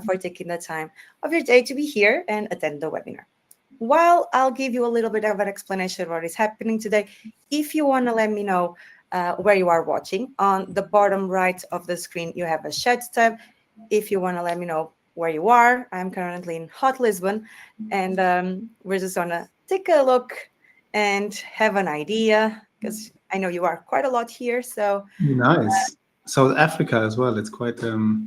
for taking the time of your day to be here and attend the webinar. While I'll give you a little bit of an explanation of what is happening today, if you want to let me know where you are watching, on the bottom right of the screen, you have a chat tab. If you want to let me know where you are, I'm currently in hot Lisbon, and we're just going to take a look and have an idea, because I know you are quite a lot here. So Nice. South Africa as well. It's quite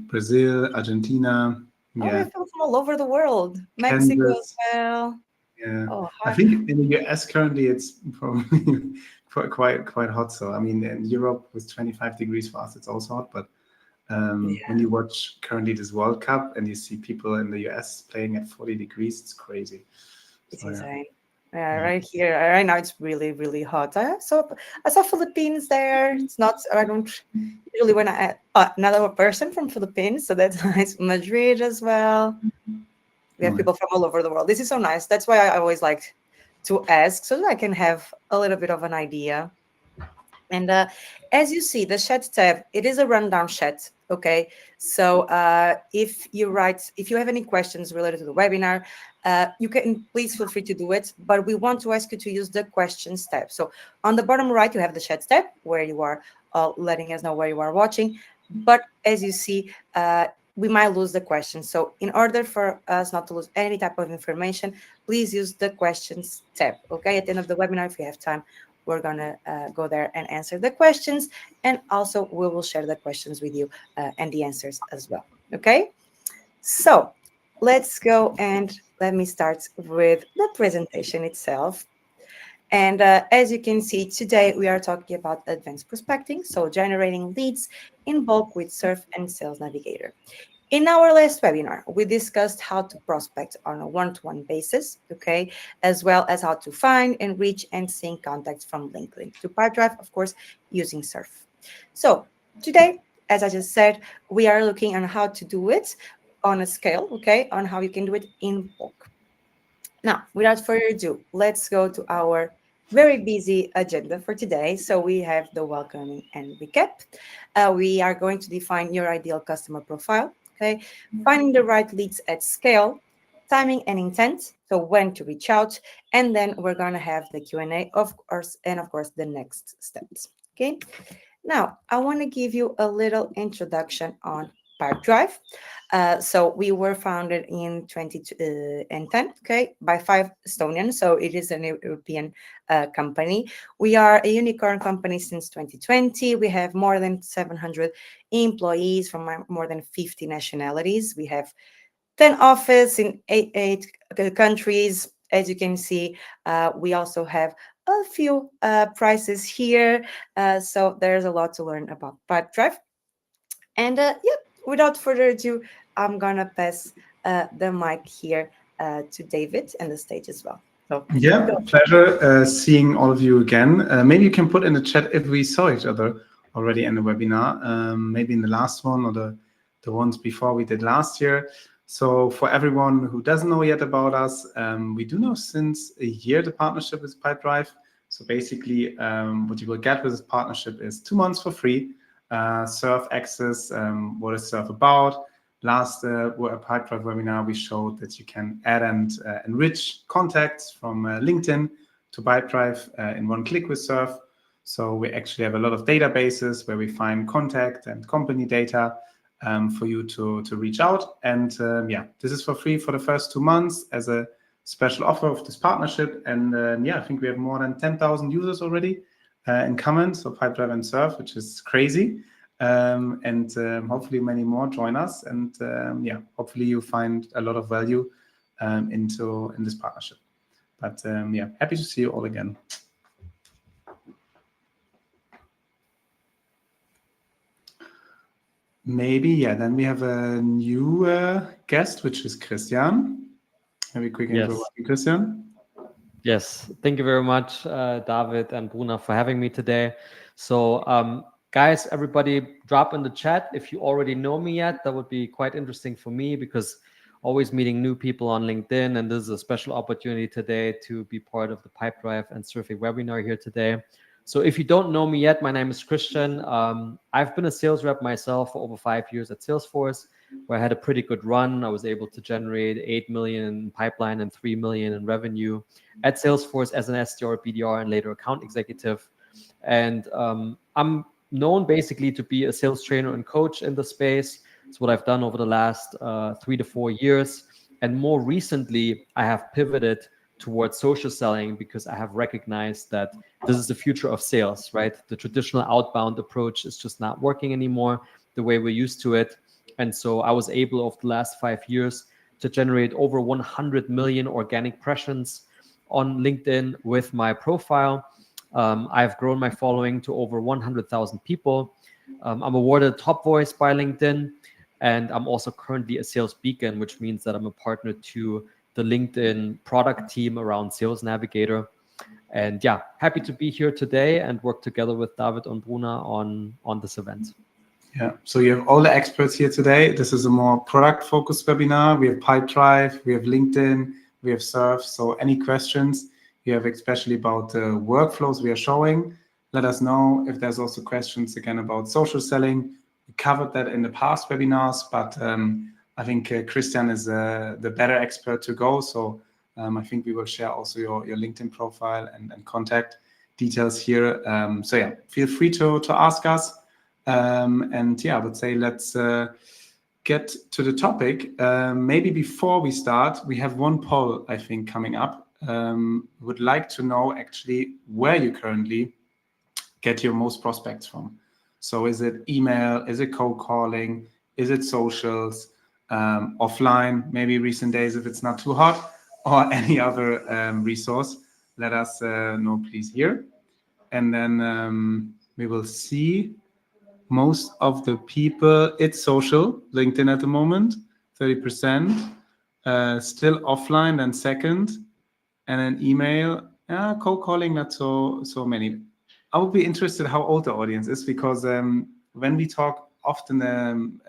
Brazil, Argentina. oh, we Yeah, have people from all over the world. Mexico as Kansas. well. Yeah, Oh, I hi. think in the US currently it's probably quite hot. So I mean, in Europe with 25 degrees for us, it's also hot. But when Yeah, you watch currently this World Cup and you see people in the US playing at 40 degrees, it's crazy. it's So yeah, insane. Yeah, yeah. right here, right now it's really, really hot. I saw Philippines there. It's not. I don't usually when another person from Philippines, so that's nice. Madrid as well. We have Oh, yeah. people from all over the world. This is so nice. That's why I always like to ask so that I can have a little bit of an idea. And as you see, the chat tab, it is a rundown chat. Okay. So if you have any questions related to the webinar, you can please feel free to do it. But we want to ask you to use the questions tab. So on the bottom right, you have the chat tab where you are letting us know where you are watching. But as you see, we might lose the question. So in order for us not to lose any type of information, please use the questions tab. Okay. At the end of the webinar, if you have time, we're going to go there and answer the questions. And also, we will share the questions with you and the answers as well. Okay. So let's go and let me start with the presentation itself. And as you can see, today we are talking about advanced prospecting, so generating leads in bulk with Surf and Sales Navigator. In our last webinar, we discussed how to prospect on a one-to-one basis, okay, as well as how to find and reach and sync contacts from LinkedIn to Pipedrive, of course, using Surf. So today, as I just said, we are looking on how to do it on a scale, okay, on how you can do it in bulk. Now, without further ado, let's go to our very busy agenda for today. So we have the welcoming and recap. We are going to define your ideal customer profile, okay? Finding the right leads at scale, timing and intent, so when to reach out, and then we're going to have the Q&A, of course, and of course, the next steps, okay? Now, I want to give you a little introduction on Pipedrive. So we were founded in 2010, okay, by 5 Estonians. So it is an European company. We are a unicorn company since 2020. We have more than 700 employees from more than 50 nationalities. We have 10 offices in eight countries. As you can see, we also have a few prices here. So there's a lot to learn about Pipedrive. And yeah, without further ado, I'm gonna pass the mic here to David and the stage as well. So Yeah, go. pleasure seeing all of you again. Maybe you can put in the chat if we saw each other already in the webinar, maybe in the last one or the ones before we did last year. So for everyone who doesn't know yet about us, we do know since a year the partnership with Pipedrive. So basically, what you will get with this partnership is 2 months for free, Surf access, what is Surf about. Last Pipedrive webinar, we showed that you can add and enrich contacts from LinkedIn to Pipedrive in one click with Surf. So we actually have a lot of databases where we find contact and company data for you to reach out. And yeah, this is for free for the first 2 months as a special offer of this partnership. And yeah, I think we have more than 10,000 users already in common, so Pipedrive and Surf, which is crazy. And hopefully many more join us. And yeah, hopefully you find a lot of value in this partnership. But yeah, happy to see you all again. Maybe, yeah, then we have a new guest, which is Christian. Maybe quick intro, Yes. Christian. Yes. Thank you very much, David and Bruna, for having me today. So, guys, everybody drop in the chat if you already know me yet. That would be quite interesting for me because always meeting new people on LinkedIn. And this is a special opportunity today to be part of the Pipedrive and Surfing webinar here today. So if you don't know me yet, my name is Christian. I've been a sales rep myself for over 5 years at Salesforce, where I had a pretty good run. I was able to generate 8 million in pipeline and 3 million in revenue at Salesforce as an SDR, BDR, and later account executive. And I'm known basically to be a sales trainer and coach in the space. It's what I've done over the last 3 to 4 years. And more recently, I have pivoted towards social selling because I have recognized that this is the future of sales, right? The traditional outbound approach is just not working anymore the way we're used to it. And so I was able over the last 5 years to generate over 100 million organic impressions on LinkedIn with my profile. I've grown my following to over 100,000 people. I'm awarded Top Voice by LinkedIn, and I'm also currently a sales beacon, which means that I'm a partner to the LinkedIn product team around Sales Navigator. And yeah, happy to be here today and work together with David and Bruna on this event. Yeah, so you have all the experts here today. This is a more product-focused webinar. We have Pipedrive, we have LinkedIn, we have Surf. So any questions you have, especially about the workflows we are showing, let us know. If there's also questions again about social selling, we covered that in the past webinars, but I think Christian is the better expert to go. So I think we will share also your LinkedIn profile and contact details here. So yeah, feel free to ask us. And yeah, I would say let's get to the topic. Maybe before we start, we have one poll, I think, coming up. Would like to know actually where you currently get your most prospects from. So is it email? Is it cold calling? Is it socials? Offline, maybe recent days if it's not too hot, or any other resource? Let us know, please, here. And then we will see. Most of the people, it's social, LinkedIn at the moment, 30%. Still offline, then second. And then email, cold calling, not so many. I would be interested how old the audience is, because when we talk often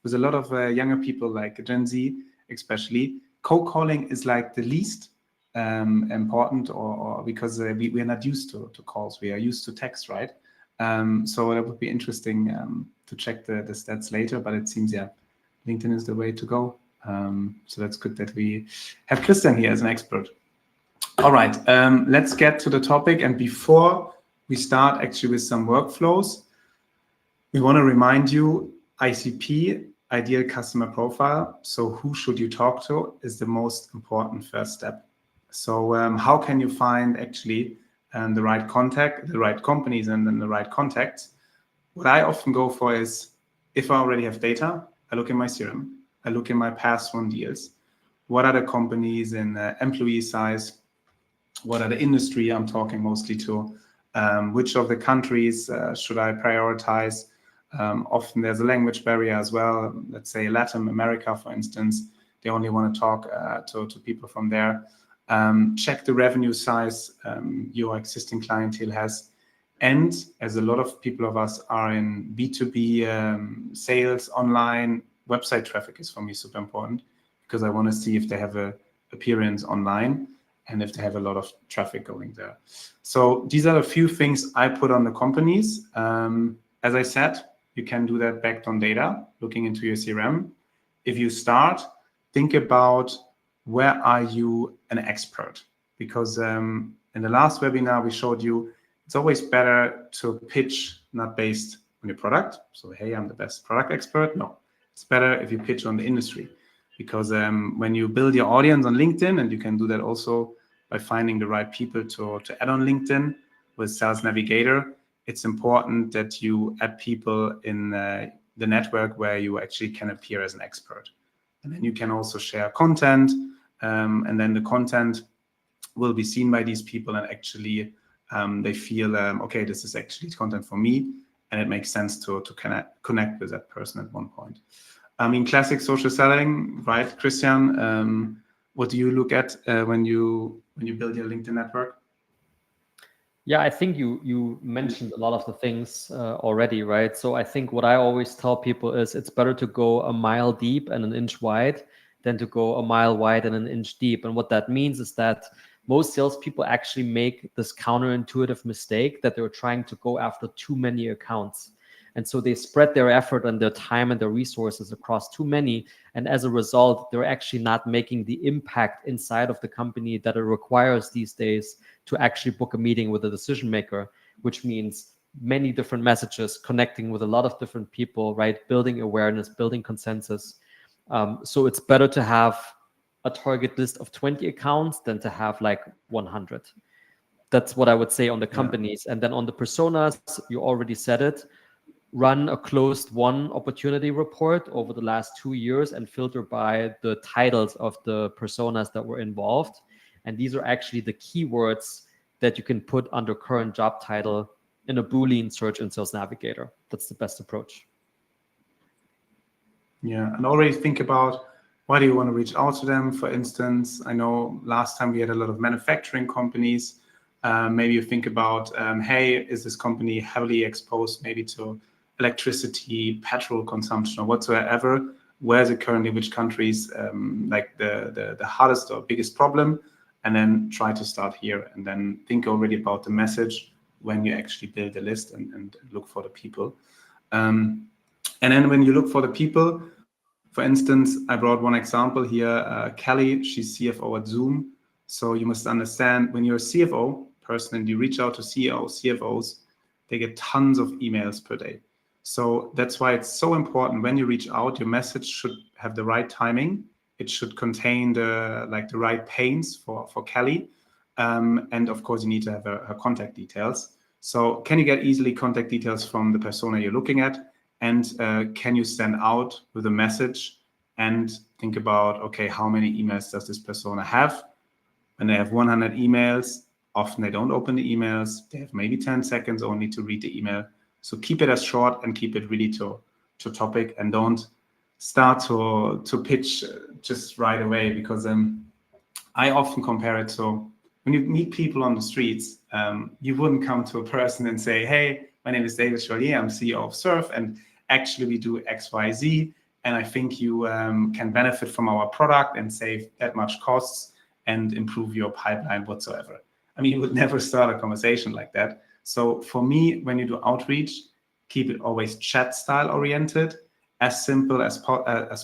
with a lot of younger people, like Gen Z especially, cold calling is like the least important, or because we are not used to calls, we are used to text, right? So that would be interesting to check the stats later, but it seems, yeah, LinkedIn is the way to go. So that's good that we have Christian here as an expert. All right, let's get to the topic. And before we start actually with some workflows, we want to remind you, ICP, Ideal Customer Profile. So who should you talk to is the most important first step. So how can you find actually the right contact, the right companies, and then the right contacts? What I often go for is, if I already have data, I look in my CRM, I look in my past won deals. What are the companies in employee size? What are the industry I'm talking mostly to? Which of the countries should I prioritize? Often there's a language barrier as well. Let's say Latin America, for instance, they only want to talk to people from there. Check the revenue size your existing clientele has. And as a lot of people of us are in B2B sales, online, website traffic is for me super important, because I want to see if they have a appearance online and if they have a lot of traffic going there. So these are a few things I put on the companies. As I said, you can do that backed on data, looking into your CRM. If you start, think about, where are you an expert? Because in the last webinar, we showed you it's always better to pitch not based on your product. So, hey, I'm the best product expert. No, it's better if you pitch on the industry. Because when you build your audience on LinkedIn, and you can do that also by finding the right people to add on LinkedIn with Sales Navigator, it's important that you add people in the network where you actually can appear as an expert. And then you can also share content, and then the content will be seen by these people, and actually they feel, okay, this is actually content for me, and it makes sense to connect with that person at one point. I mean, classic social selling, right, Christian? What do you look at when you build your LinkedIn network? Yeah, I think you mentioned a lot of the things already, right? So I think what I always tell people is it's better to go a mile deep and an inch wide than to go a mile wide and an inch deep. And what that means is that most salespeople actually make this counterintuitive mistake that they're trying to go after too many accounts. And so they spread their effort and their time and their resources across too many. And as a result, they're actually not making the impact inside of the company that it requires these days to actually book a meeting with a decision maker, which means many different messages, connecting with a lot of different people, right? Building awareness, building consensus. So it's better to have a target list of 20 accounts than to have like 100. That's what I would say on the companies. And then on the personas, you already said it. Run a closed won opportunity report over the last 2 years and filter by the titles of the personas that were involved. And these are actually the keywords that you can put under current job title in a Boolean search in Sales Navigator. That's the best approach. Yeah, and already think about why do you want to reach out to them. For instance, I know last time we had a lot of manufacturing companies. Maybe you think about, hey, is this company heavily exposed maybe to electricity, petrol consumption, or whatsoever? Where is it currently? Which countries like the hardest or biggest problem? And then try to start here, and then think already about the message when you actually build a list and look for the people. And then when you look for the people, for instance, I brought one example here. Kelly, she's CFO at Zoom. So you must understand, when you're a CFO person and you reach out to CEOs, CFOs, they get tons of emails per day. So that's why it's so important when you reach out, your message should have the right timing. It should contain the right pains for Kelly. And of course, you need to have her contact details. So can you get easily contact details from the persona you're looking at? And can you stand out with a message and think about, okay, how many emails does this persona have? When they have 100 emails, often they don't open the emails. They have maybe 10 seconds only to read the email. So keep it as short and keep it really to topic, and don't start to pitch just right away, because I often compare it to when you meet people on the streets, you wouldn't come to a person and say, hey, my name is David Chevalier, I'm CEO of Surf, and actually we do X, Y, Z, and I think you can benefit from our product and save that much costs and improve your pipeline whatsoever. I mean, you would never start a conversation like that. So for me, when you do outreach, keep it always chat style oriented, as simple as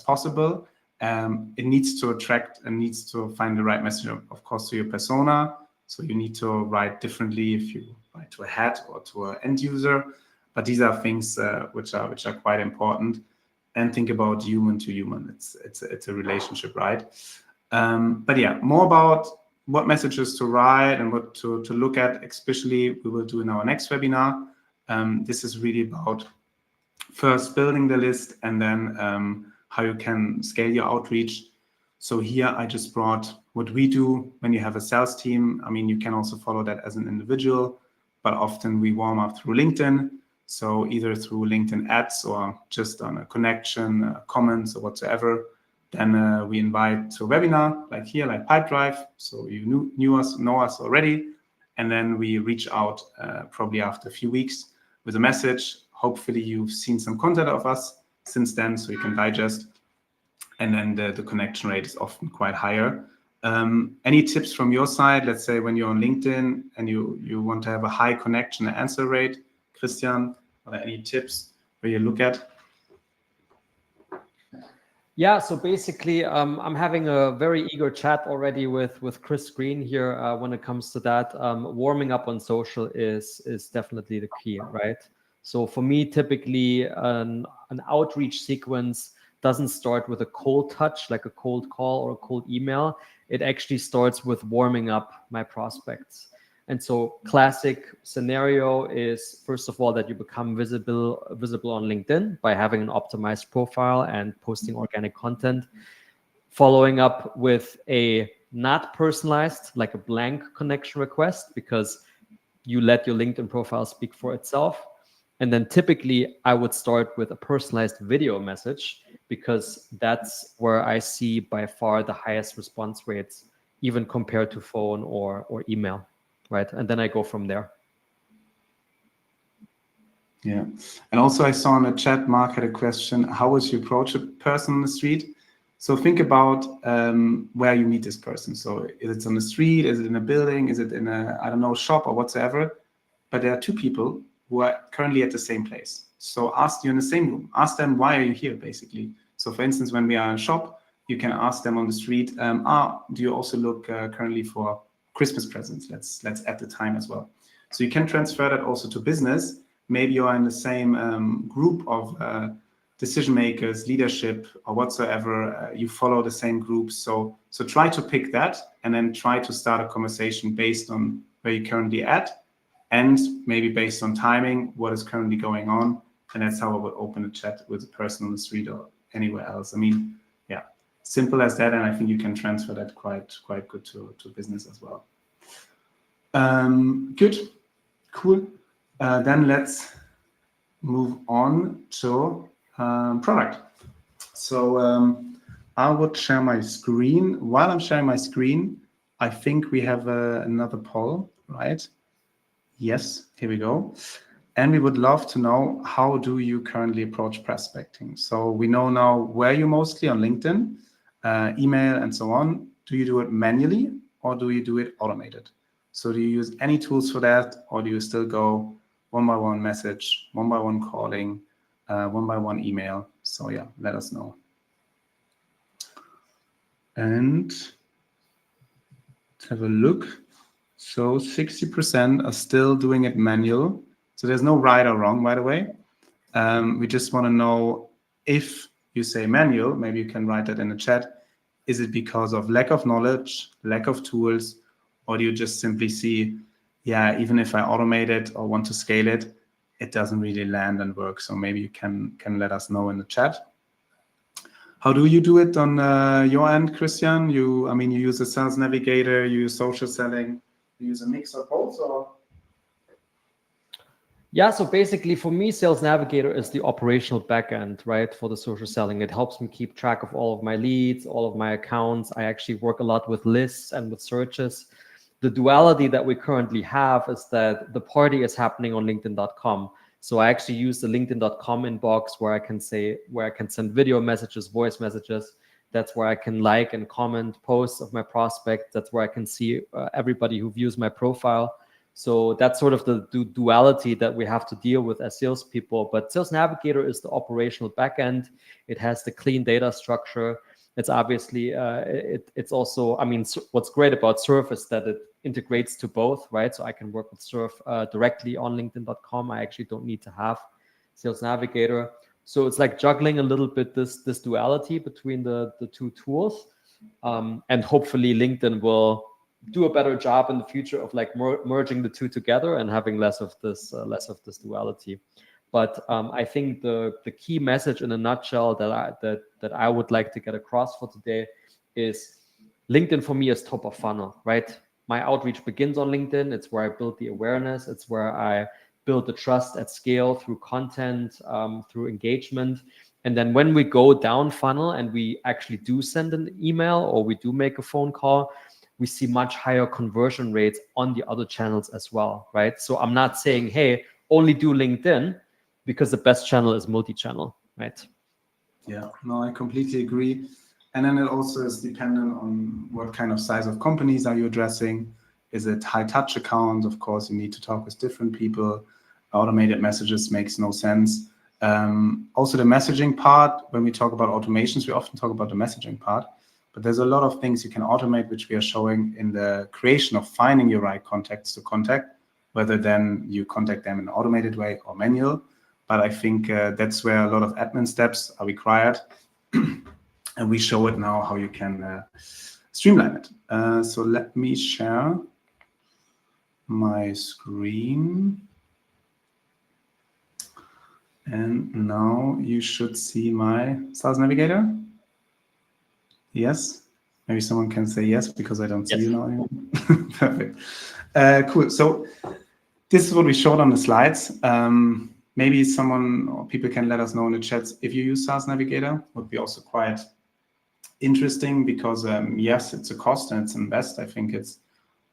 possible. It needs to attract and needs to find the right message, of course, to your persona. So you need to write differently if you write to a head or to an end user. But these are things which are quite important. And think about human to human. It's a relationship, right? But yeah, more about what messages to write and what to look at, especially we will do in our next webinar. This is really about first building the list and then how you can scale your outreach. So here I just brought what we do when you have a sales team. I mean, you can also follow that as an individual, but often we warm up through LinkedIn. So either through LinkedIn ads or just on a connection, comments or whatsoever. Then we invite to a webinar like here, like Pipedrive. So you know us already. And then we reach out probably after a few weeks with a message. Hopefully you've seen some content of us since then, so you can digest. And then the connection rate is often quite higher. Any tips from your side? Let's say when you're on LinkedIn and you want to have a high connection and answer rate, Christian, are there any tips where you look at? Yeah, so basically, I'm having a very eager chat already with Chris Green here when it comes to that. Warming up on social is definitely the key, right? So for me, typically, an outreach sequence doesn't start with a cold touch, like a cold call or a cold email. It actually starts with warming up my prospects. And so classic scenario is, first of all, that you become visible on LinkedIn by having an optimized profile and posting organic content, following up with a not personalized, like a blank connection request, because you let your LinkedIn profile speak for itself. And then typically I would start with a personalized video message, because that's where I see by far the highest response rates, even compared to phone or email. Right. And then I go from there. Yeah. And also I saw in the chat, Mark had a question, how would you approach a person on the street? So think about where you meet this person. So is it on the street? Is it in a building? Is it in a, I don't know, shop or whatsoever? But there are two people who are currently at the same place. So ask you in the same room. Ask them, why are you here, basically? So for instance, when we are in a shop, you can ask them on the street, do you also look currently for Christmas presents? Let's add the time as well. So you can transfer that also to business. Maybe you are in the same group of decision makers, leadership, or whatsoever. You follow the same groups. So try to pick that and then try to start a conversation based on where you're currently at, and maybe based on timing, what is currently going on. And that's how I would open a chat with a person on the street or anywhere else. I mean, yeah, simple as that. And I think you can transfer that quite good to business as well. Good, cool. Then let's move on to product. So I would share my screen. While I'm sharing my screen, I think we have another poll, right? Yes, here we go. And we would love to know, how do you currently approach prospecting? So we know now where you're mostly on LinkedIn, email, and so on. Do you do it manually or do you do it automated? So do you use any tools for that, or do you still go one by one message, one by one calling, one by one email? So yeah, let us know. And let's have a look. So 60% are still doing it manual. So there's no right or wrong, by the way. We just want to know, if you say manual, maybe you can write that in the chat. Is it because of lack of knowledge, lack of tools, or do you just simply see, yeah, even if I automate it or want to scale it, it doesn't really land and work? So maybe you can let us know in the chat. How do you do it on your end, Christian? You use a Sales Navigator, you use social selling, you use a mix of both, or? Yeah, so basically for me, Sales Navigator is the operational backend, right, for the social selling. It helps me keep track of all of my leads, all of my accounts. I actually work a lot with lists and with searches. The duality that we currently have is that the party is happening on LinkedIn.com. So I actually use the LinkedIn.com inbox where I can send video messages, voice messages. That's where I can like and comment posts of my prospect. That's where I can see everybody who views my profile. So that's sort of the duality that we have to deal with as salespeople. But Sales Navigator is the operational backend. It has the clean data structure. It's obviously, it's also, what's great about Surf is that it integrates to both, right? So I can work with Surf directly on LinkedIn.com. I actually don't need to have Sales Navigator. So it's like juggling a little bit this duality between the two tools. And hopefully LinkedIn will do a better job in the future of like merging the two together and having less of this duality. But I think the key message in a nutshell that I would like to get across for today is LinkedIn for me is top of funnel, right? My outreach begins on LinkedIn. It's where I build the awareness. It's where I build the trust at scale through content, through engagement. And then when we go down funnel and we actually do send an email or we do make a phone call, we see much higher conversion rates on the other channels as well, right? So I'm not saying, hey, only do LinkedIn, because the best channel is multi-channel, right? Yeah, no, I completely agree. And then it also is dependent on what kind of size of companies are you addressing. Is it high touch account? Of course, you need to talk with different people. Automated messages makes no sense. Also the messaging part, when we talk about automations, we often talk about the messaging part, but there's a lot of things you can automate, which we are showing in the creation of finding your right contacts to contact, whether then you contact them in an automated way or manual. But I think that's where a lot of admin steps are required. And we show it now how you can streamline it. So let me share my screen. And now you should see my Sales Navigator. Yes. Maybe someone can say yes, because I don't see you now anymore. Perfect. Cool. So this is what we showed on the slides. Maybe someone or people can let us know in the chats if you use Sales Navigator. Would be also quite interesting, because yes, it's a cost and it's an invest. I think it's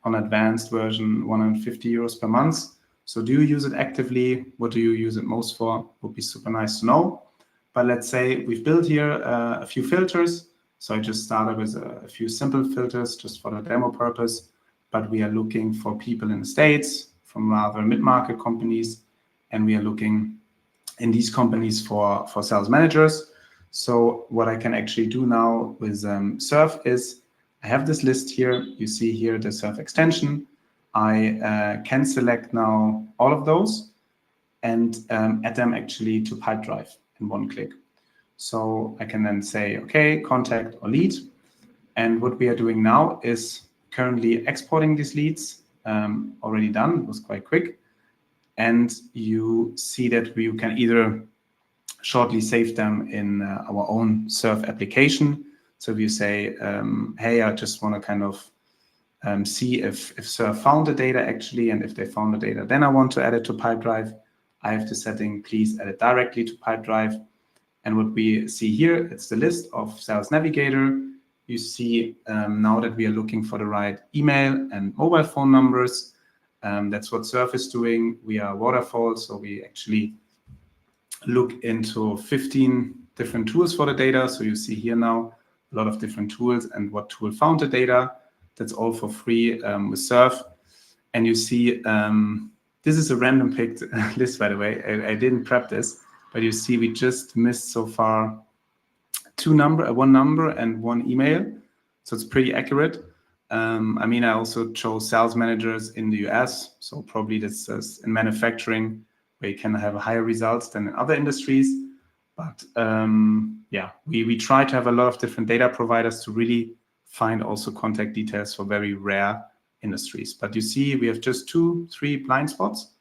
on advanced version 150 euros per month. So do you use it actively? What do you use it most for? Would be super nice to know. But let's say we've built here a few filters. So I just started with a few simple filters just for the demo purpose, but we are looking for people in the States from rather mid-market companies, and we are looking in these companies for sales managers. So what I can actually do now with Surf is I have this list here. You see here the Surf extension. I can select now all of those and add them actually to Pipedrive in one click. So I can then say, okay, contact or lead. And what we are doing now is currently exporting these leads, already done, it was quite quick. And you see that you can either shortly save them in our own Surf application. So if you say, hey, I just want to kind of see if Surf found the data actually, and if they found the data, then I want to add it to Pipedrive. I have the setting, please add it directly to Pipedrive. And what we see here, it's the list of Sales Navigator. You see now that we are looking for the right email and mobile phone numbers. That's what Surf is doing. We are waterfall, so we actually look into 15 different tools for the data. So you see here now a lot of different tools and what tool found the data. That's all for free with Surf. And you see, this is a random picked list, by the way. I didn't prep this. But you see, we just missed so far one number and one email. So it's pretty accurate. I mean, I also chose sales managers in the US. So probably this is in manufacturing where you can have higher results than in other industries. But yeah, we try to have a lot of different data providers to really find also contact details for very rare industries. But you see, we have just 2-3 blind spots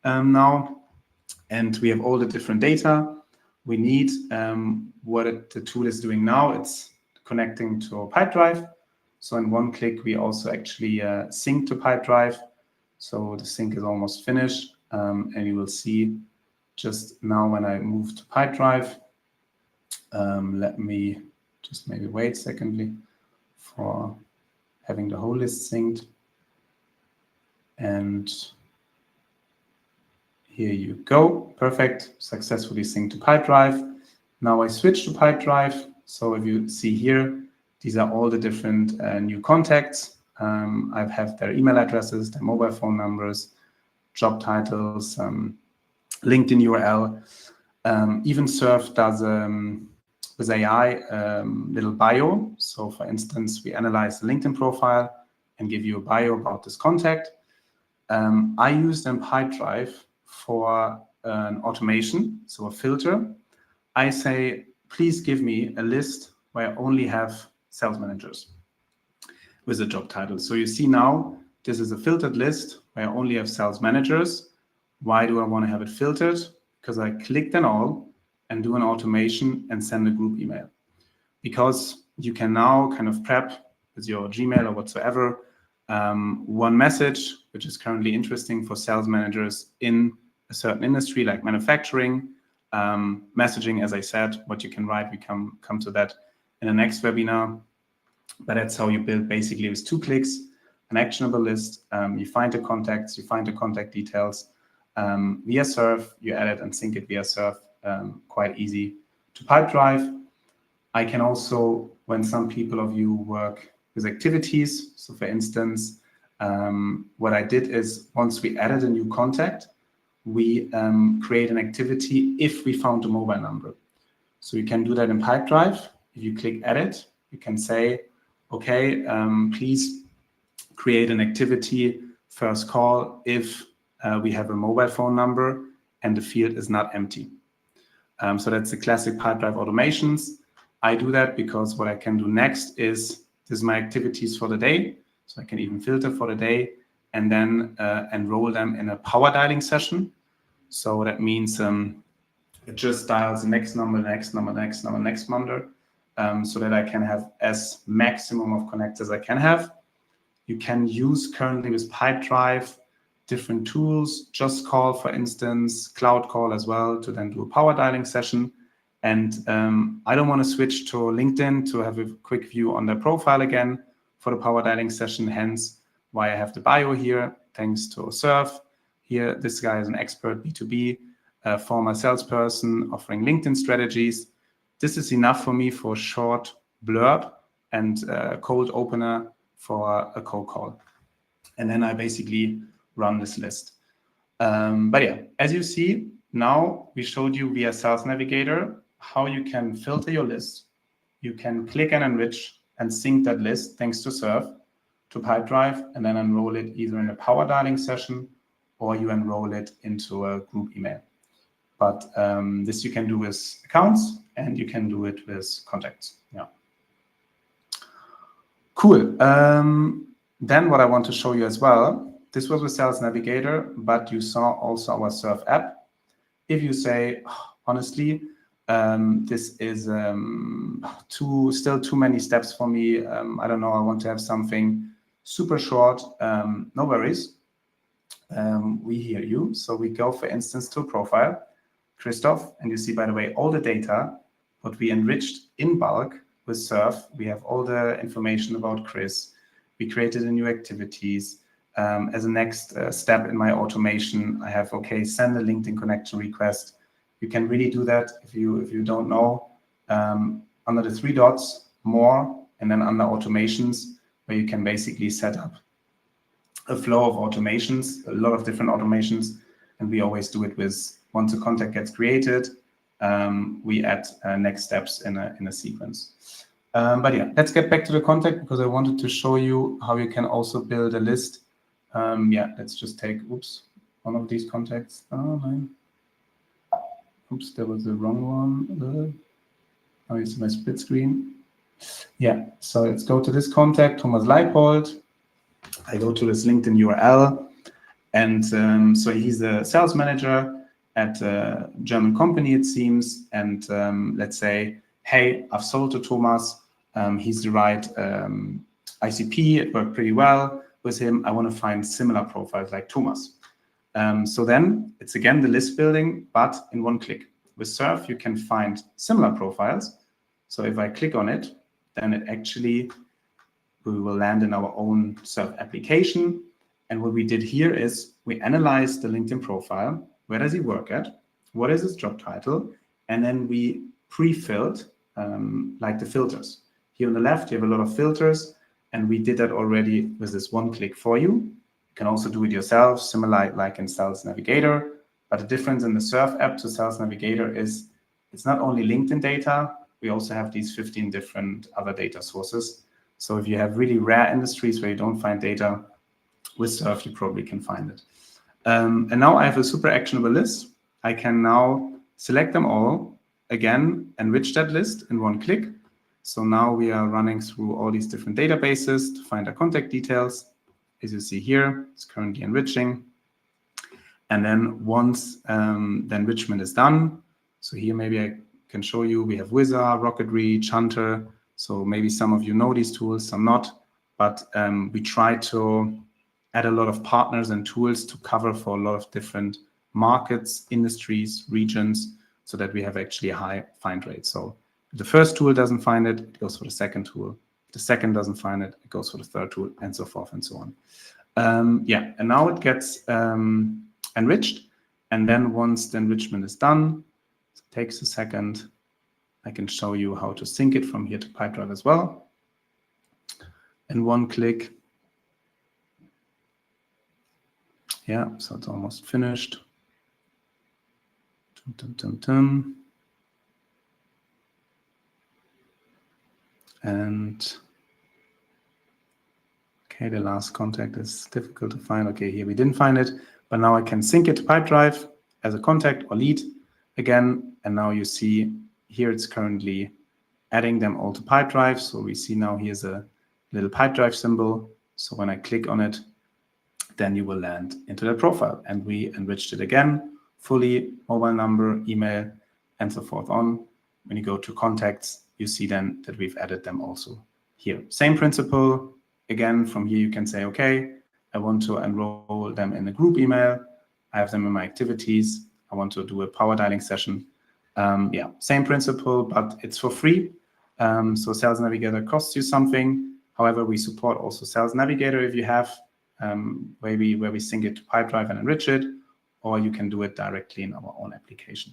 now. And we have all the different data we need. What the tool is doing now, it's connecting to Pipedrive. So in one click, we also actually sync to Pipedrive. So the sync is almost finished. And you will see just now when I move to Pipedrive, let me just maybe wait secondly for having the whole list synced. And here you go. Perfect. Successfully synced to Pipedrive. Now I switch to Pipedrive. So if you see here, these are all the different new contacts. I have their email addresses, their mobile phone numbers, job titles, LinkedIn URL. Even Surf does with AI little bio. So for instance, we analyze the LinkedIn profile and give you a bio about this contact. I use then Pipedrive for an automation, so a filter. I say, please give me a list where I only have sales managers with a job title. So you see now, this is a filtered list where I only have sales managers. Why do I want to have it filtered? Because I click them all and do an automation and send a group email. Because you can now kind of prep with your Gmail or whatsoever, one message, which is currently interesting for sales managers in a certain industry like manufacturing, messaging, as I said, what you can write, we come to that in the next webinar. But that's how you build basically with 2 clicks, an actionable list. You find the contacts, you find the contact details via Surf, you add it and sync it via Surf, quite easy to Pipedrive. I can also, when some people of you work with activities, so for instance, what I did is once we added a new contact, we create an activity if we found a mobile number. So you can do that in Pipedrive. If you click edit, you can say, okay, please create an activity, first call, if we have a mobile phone number and the field is not empty. So that's the classic Pipedrive automations. I do that because what I can do next is, this is my activities for the day. So I can even filter for the day and then enroll them in a power dialing session. So that means it just dials the next number, next number, next number, next number, so that I can have as maximum of connects as I can have. You can use currently with Pipedrive different tools, Just Call, for instance, Cloud Call as well, to then do a power dialing session. And I don't want to switch to LinkedIn to have a quick view on their profile again for the power dialing session, hence why I have the bio here, thanks to Surf. Here, this guy is an expert B2B, former salesperson offering LinkedIn strategies. This is enough for me for a short blurb and cold opener for a cold call. And then I basically run this list. But yeah, as you see, now we showed you via Sales Navigator how you can filter your list. You can click and enrich and sync that list thanks to Surf to Pipedrive, and then enroll it either in a power dialing session or you enroll it into a group email. But this you can do with accounts and you can do it with contacts. Yeah. Cool. Then what I want to show you as well, this was with Sales Navigator, but you saw also our Surf app. If you say, honestly, this is still too many steps for me. I don't know, I want to have something super short. No worries. We hear you. So we go, for instance, to a profile, Christoph, and you see, by the way, all the data, what we enriched in bulk with Surf. We have all the information about Chris. We created a new activities. As a next step in my automation, I have, okay, send a LinkedIn connection request. You can really do that if you don't know. Under the 3 dots, more, and then under automations, where you can basically set up a flow of automations, a lot of different automations, and we always do it with, once a contact gets created, we add next steps in a sequence. But yeah, let's get back to the contact, because I wanted to show you how you can also build a list. Yeah, let's just take, one of these contacts. Oh, no. Oops, that was the wrong one. Oh, it's my split screen. Yeah, so let's go to this contact, Thomas Leipold. I go to this LinkedIn URL, and so he's a sales manager at a German company, it seems. And let's say, hey, I've sold to Thomas. He's the right ICP. It worked pretty well with him. I want to find similar profiles like Thomas. So then it's again the list building, but in one click. With Surf, you can find similar profiles. So if I click on it, then it actually, we will land in our own Surf application. And what we did here is we analyzed the LinkedIn profile. Where does he work at? What is his job title? And then we pre-filled like the filters. Here on the left, you have a lot of filters, and we did that already with this one click for you. You can also do it yourself, similar like in Sales Navigator. But the difference in the Surf app to Sales Navigator is it's not only LinkedIn data, we also have these 15 different other data sources. So if you have really rare industries where you don't find data, with Surf, you probably can find it. And now I have a super actionable list. I can now select them all, again, enrich that list in one click. So now we are running through all these different databases to find our contact details. As you see here, it's currently enriching. And then once the enrichment is done, so here maybe I can show you, we have Wizard, Rocket Reach, Hunter. So maybe some of you know these tools, some not. But we try to add a lot of partners and tools to cover for a lot of different markets, industries, regions, so that we have actually a high find rate. So if the first tool doesn't find it, it goes for the second tool. If the second doesn't find it, it goes for the third tool, and so forth and so on. Yeah, and now it gets enriched. And then once the enrichment is done, it takes a second, I can show you how to sync it from here to Pipedrive as well. In one click. Yeah, so it's almost finished. And okay, the last contact is difficult to find. Okay, here we didn't find it, but now I can sync it to Pipedrive as a contact or lead again. And now you see here it's currently adding them all to Pipedrive. So we see now here's a little Pipedrive symbol. So when I click on it, then you will land into the profile. And we enriched it again, fully, mobile number, email, and so forth on. When you go to contacts, you see then that we've added them also here. Same principle. Again, from here you can say, okay, I want to enroll them in a group email. I have them in my activities. I want to do a power dialing session. Yeah, same principle, but it's for free. So Sales Navigator costs you something. However, we support also Sales Navigator if you have where we sync it to Pipedrive and enrich it, or you can do it directly in our own application.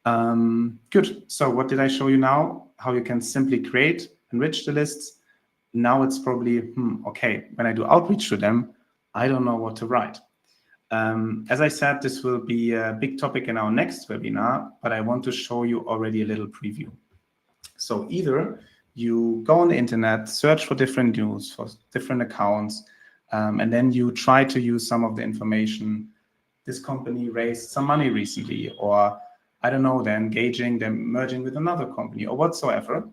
Good. So what did I show you now? How you can simply create, enrich the lists. Now it's probably, okay, when I do outreach to them, I don't know what to write. As I said, this will be a big topic in our next webinar, but I want to show you already a little preview. So either you go on the internet, search for different news, for different accounts, and then you try to use some of the information. This company raised some money recently, or I don't know, they're engaging, they're merging with another company or whatsoever.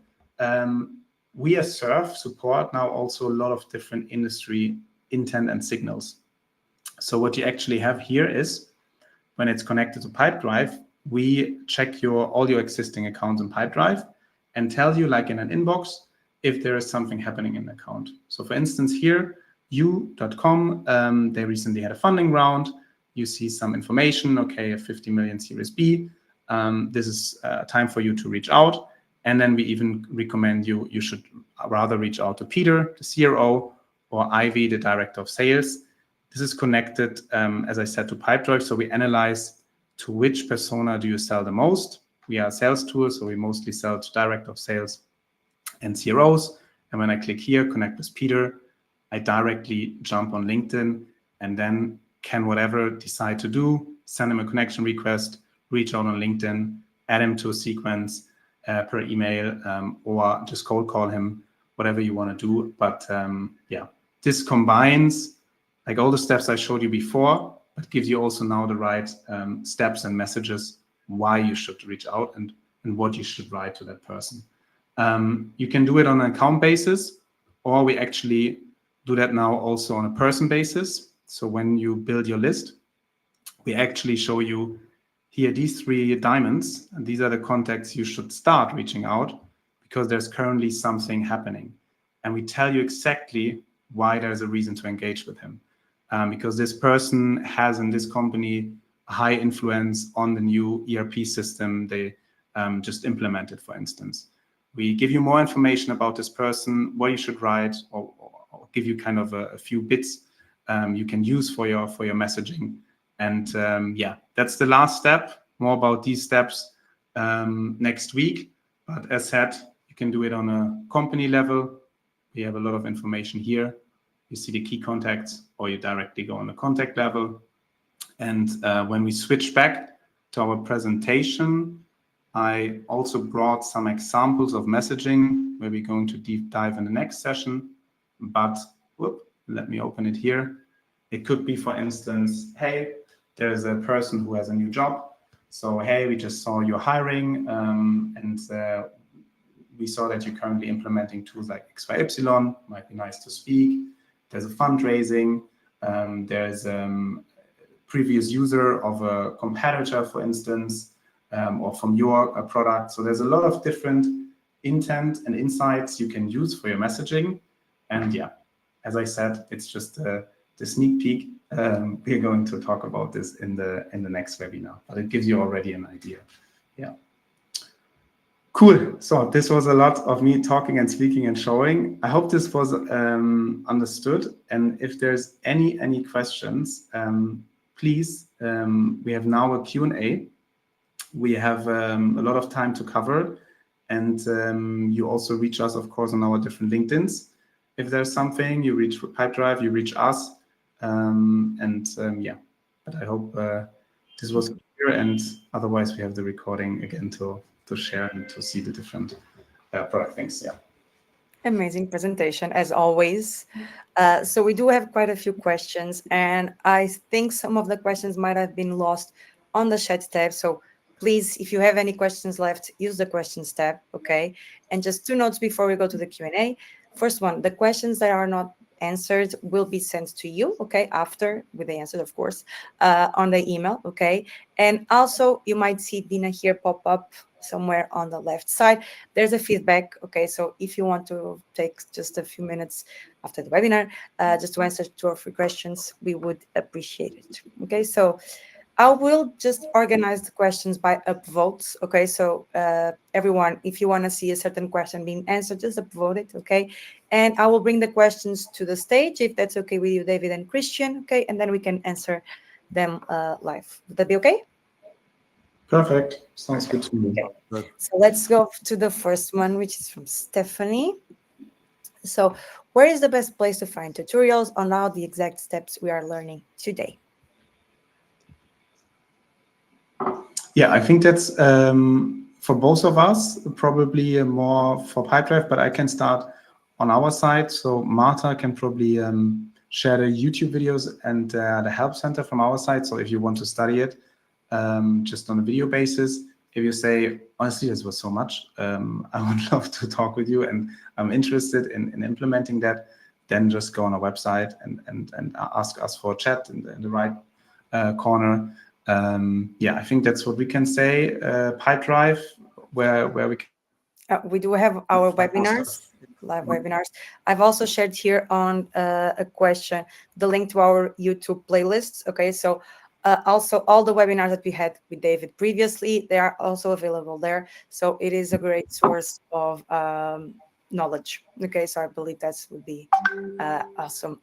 We as Surf support now also a lot of different industry intent and signals. So what you actually have here is, when it's connected to Pipedrive, we check all your existing accounts in Pipedrive and tell you, like in an inbox, if there is something happening in the account. So for instance, here, you.com, they recently had a funding round. You see some information, okay, a 50 million Series B. This is time for you to reach out. And then we even recommend you should rather reach out to Peter, the CRO, or Ivy, the director of sales. This is connected, as I said, to Pipedrive. So we analyze to which persona do you sell the most. We are a sales tool, so we mostly sell to director of sales and CROs. And when I click here, connect with Peter, I directly jump on LinkedIn and then can whatever decide to do, send him a connection request, reach out on LinkedIn, add him to a sequence per email, or just cold call him, whatever you want to do. But yeah, this combines like all the steps I showed you before, but gives you also now the right steps and messages why you should reach out and what you should write to that person. You can do it on an account basis, or we actually do that now also on a person basis. So when you build your list, we actually show you here these 3 diamonds, and these are the contacts you should start reaching out because there's currently something happening. And we tell you exactly why there's a reason to engage with him. Because this person has in this company a high influence on the new ERP system they just implemented, for instance. We give you more information about this person, what you should write, or give you kind of a few bits you can use for your messaging. And yeah, that's the last step. More about these steps next week. But as said, you can do it on a company level. We have a lot of information here. You see the key contacts, or you directly go on the contact level. And when we switch back to our presentation, I also brought some examples of messaging where we're going to deep dive in the next session. But let me open it here. It could be, for instance, hey, there's a person who has a new job. So, hey, we just saw you're hiring, and we saw that you're currently implementing tools like XYY. Might be nice to speak. There's a fundraising. There's a previous user of a competitor, for instance, or from your product. So there's a lot of different intent and insights you can use for your messaging. And yeah, as I said, it's just the sneak peek. We're going to talk about this in the next webinar, but it gives you already an idea. Yeah. Cool. So this was a lot of me talking and speaking and showing. I hope this was understood. And if there's any questions, please, we have now a Q&A. We have a lot of time to cover. And you also reach us, of course, on our different LinkedIns. If there's something, you reach Pipedrive, you reach us. Yeah, but I hope this was clear. And otherwise, we have the recording again to share and to see the different product things. Yeah. Amazing presentation, as always. So we do have quite a few questions, and I think some of the questions might have been lost on the chat tab. So please, if you have any questions left, use the questions tab, okay? And just 2 notes before we go to the Q&A. First one, the questions that are not answered will be sent to you, okay, after with the answer, of course, on the email, okay? And also, you might see Dina here pop up somewhere on the left side. There's a feedback, okay? So if you want to take just a few minutes after the webinar, just to answer 2 or 3 questions, we would appreciate it, okay? So I will just organize the questions by upvotes, okay? So everyone, if you want to see a certain question being answered, just upvote it, okay? And I will bring the questions to the stage, if that's okay with you, David and Christian, okay? And then we can answer them live. Would that be okay? Perfect. Sounds good to me. Okay. So let's go to the first one, which is from Stephanie. So where is the best place to find tutorials on all the exact steps we are learning today? Yeah, I think that's for both of us, probably more for Pipedrive, but I can start on our side. So Marta can probably share the YouTube videos and the help center from our side. So if you want to study it just on a video basis, if you say, honestly, this was so much, I would love to talk with you and I'm interested in implementing that, then just go on our website and ask us for a chat in the right corner. Yeah, I think that's what we can say. Pipedrive, where we can. We do have our webinars, live webinars. I've also shared here on a question the link to our YouTube playlists. Okay, so also all the webinars that we had with David previously, they are also available there. So it is a great source of knowledge. Okay, so I believe that would be awesome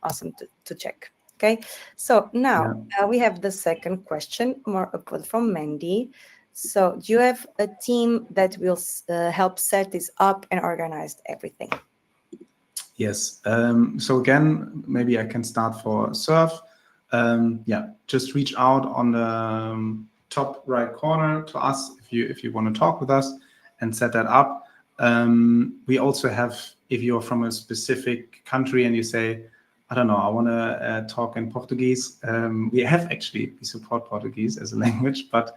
to check. Okay, so now we have the second question, more from Mandy. So do you have a team that will help set this up and organize everything? Yes. So again, maybe I can start for Surf. Yeah, just reach out on the top right corner to us if you want to talk with us and set that up. We also have, if you're from a specific country and you say, I don't know, I want to talk in Portuguese. We support Portuguese as a language, but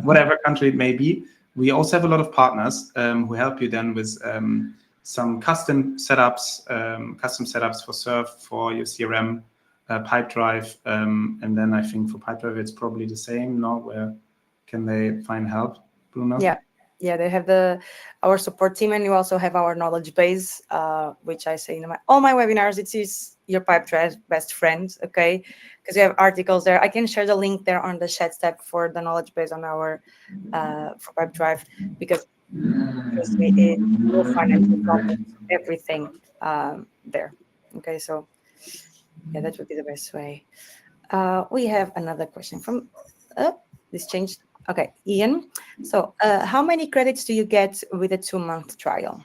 whatever country it may be, we also have a lot of partners who help you then with some custom setups for Surf, for your CRM, Pipedrive, and then I think for Pipedrive it's probably the same. No, where can they find help, Bruna? Yeah, they have our support team, and you also have our knowledge base, which I say in all my webinars. It is your Pipedrive best friend, okay? Because you have articles there. I can share the link there on the chat tab for the knowledge base on our for Pipedrive, because you will find everything there. Okay, so yeah, that would be the best way. We have another question from this changed. Okay, Ian. So how many credits do you get with a 2-month trial?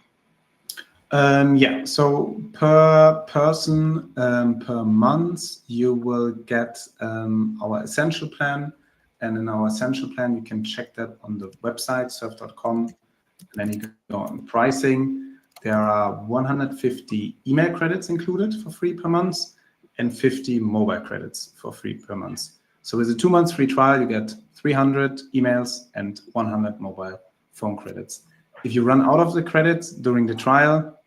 Yeah, so per person per month, you will get our essential plan. And in our essential plan, you can check that on the website, surf.com. And then you go on pricing. There are 150 email credits included for free per month and 50 mobile credits for free per month. So with a 2-month free trial, you get 300 emails and 100 mobile phone credits. If you run out of the credits during the trial,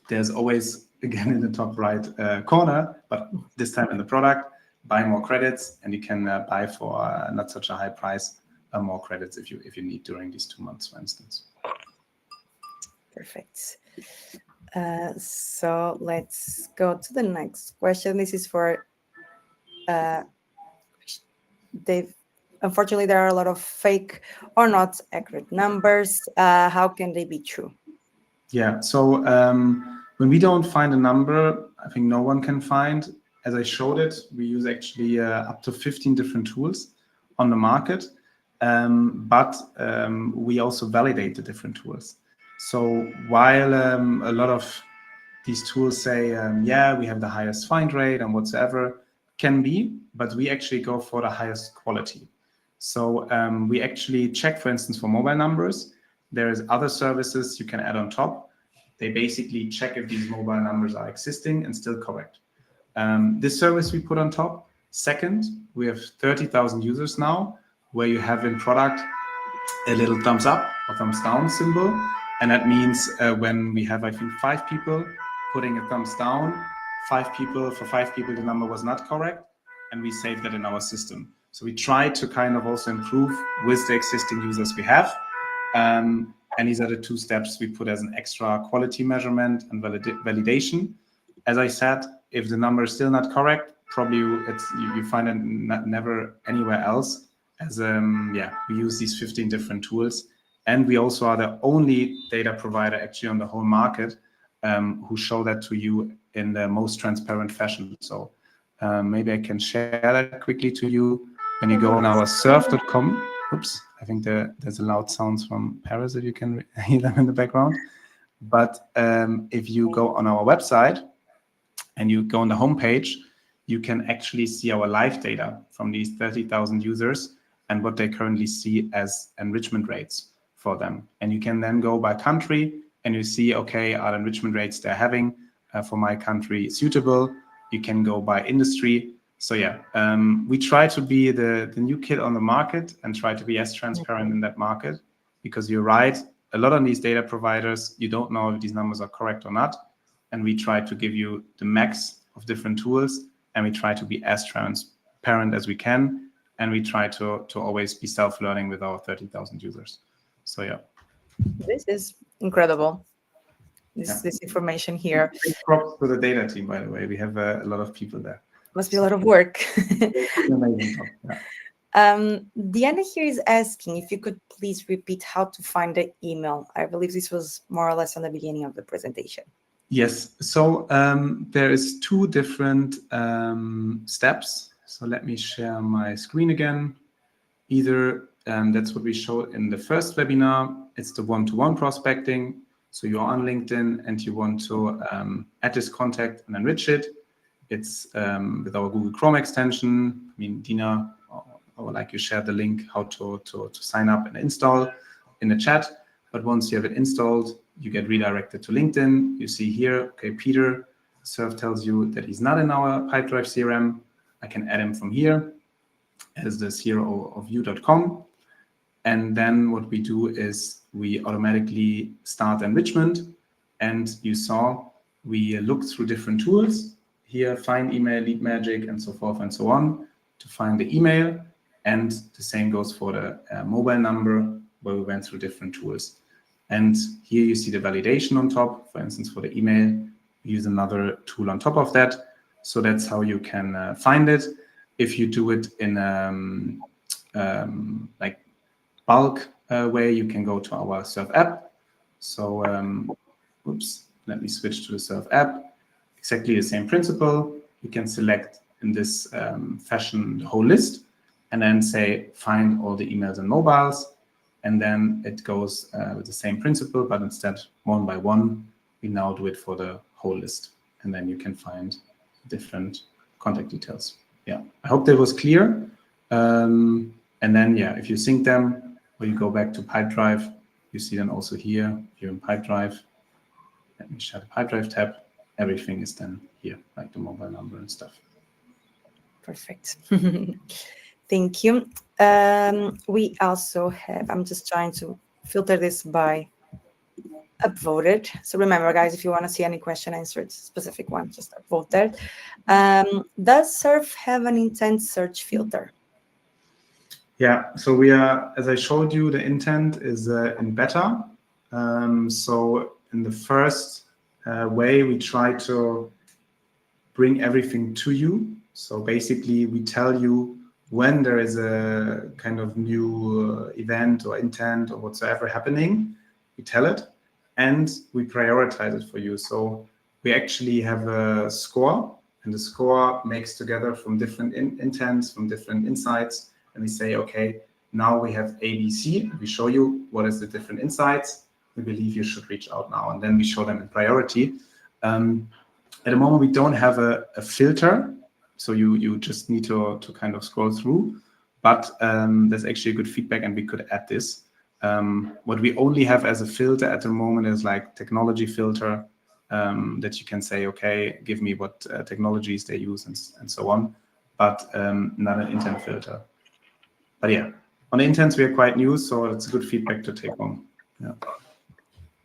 there's always, again, in the top right corner, but this time in the product, buy more credits, and you can buy for not such a high price more credits if you need during these 2 months, for instance. Perfect. So let's go to the next question. This is for Dave. Unfortunately, there are a lot of fake or not accurate numbers. How can they be true? Yeah, so when we don't find a number, I think no one can find. As I showed it, we use actually up to 15 different tools on the market, but we also validate the different tools. So while a lot of these tools say, yeah, we have the highest find rate and whatsoever, can be, but we actually go for the highest quality. So we actually check, for instance, for mobile numbers. There is other services you can add on top. They basically check if these mobile numbers are existing and still correct. This service we put on top. Second, we have 30,000 users now, where you have in product a little thumbs up or thumbs down symbol. And that means when we have, I think, 5 people putting a thumbs down, for 5 people, the number was not correct, and we save that in our system. So we try to kind of also improve with the existing users we have. And these are the 2 steps we put as an extra quality measurement and validation. As I said, if the number is still not correct, probably you find it never anywhere else. As we use these 15 different tools, and we also are the only data provider actually on the whole market who show that to you in the most transparent fashion. So maybe I can share that quickly to you. When you go on our surf.com Oops, I think there's a loud sounds from Paris, if you can hear them in the background. But if you go on our website and you go on the homepage, you can actually see our live data from these 30,000 users and what they currently see as enrichment rates for them. And you can then go by country and you see, okay, are the enrichment rates they're having for my country suitable? You can go by industry. So yeah, we try to be the new kid on the market and try to be as transparent in that market, because you're right, a lot of these data providers, you don't know if these numbers are correct or not. And we try to give you the max of different tools, and we try to be as transparent as we can. And we try to always be self-learning with our 30,000 users. So yeah. This is incredible. This information here. Props to the data team, by the way. We have a lot of people there. Must be a lot of work. Amazing job. Yeah. Diana here is asking if you could please repeat how to find the email. I believe this was more or less on the beginning of the presentation. Yes. So there is 2 different steps. So let me share my screen again. Either that's what we showed in the first webinar. It's the one-to-one prospecting. So you're on LinkedIn and you want to add this contact and enrich it. It's with our Google Chrome extension. I mean, Dina, I would like you share the link how to sign up and install in the chat. But once you have it installed, you get redirected to LinkedIn. You see here, okay, Peter, Surf tells you that he's not in our Pipedrive CRM. I can add him from here as the CRO of you.com. And then what we do is we automatically start enrichment. And you saw we look through different tools here, find email, lead magic, and so forth and so on to find the email. And the same goes for the mobile number, where we went through different tools. And here you see the validation on top. For instance, for the email, we use another tool on top of that. So that's how you can find it. If you do it in like bulk way, you can go to our Surf app. So, oops, let me switch to the Surf app. Exactly the same principle. You can select in this fashion the whole list and then say, find all the emails and mobiles. And then it goes with the same principle, but instead one by one, we now do it for the whole list. And then you can find different contact details. Yeah, I hope that was clear. And then, yeah, if you sync them or you go back to Pipedrive, you see them also here. Here in Pipedrive, let me share the Pipedrive tab. Everything is then here, like the mobile number and stuff. Perfect. Thank you. We also have, I'm just trying to filter this by upvoted. So remember, guys, if you want to see any question answered, specific one, just upvote that. Does Surf have an intent search filter? Yeah, so we are, as I showed you, the intent is in beta. So in the first way, we try to bring everything to you. So basically, we tell you when there is a kind of new event or intent or whatsoever happening, we tell it and we prioritize it for you. So we actually have a score, and the score makes together from different intents, from different insights. And we say, okay, now we have A, B, C. We show you what is the different insights. We believe you should reach out now. And then we show them in priority. At the moment, we don't have a filter. So you just need to kind of scroll through. But there's actually a good feedback, and we could add this. What we only have as a filter at the moment is like technology filter that you can say, okay, give me what technologies they use and so on, but not an intent filter. But yeah, on the intents, we are quite new, so it's good feedback to take home. Yeah.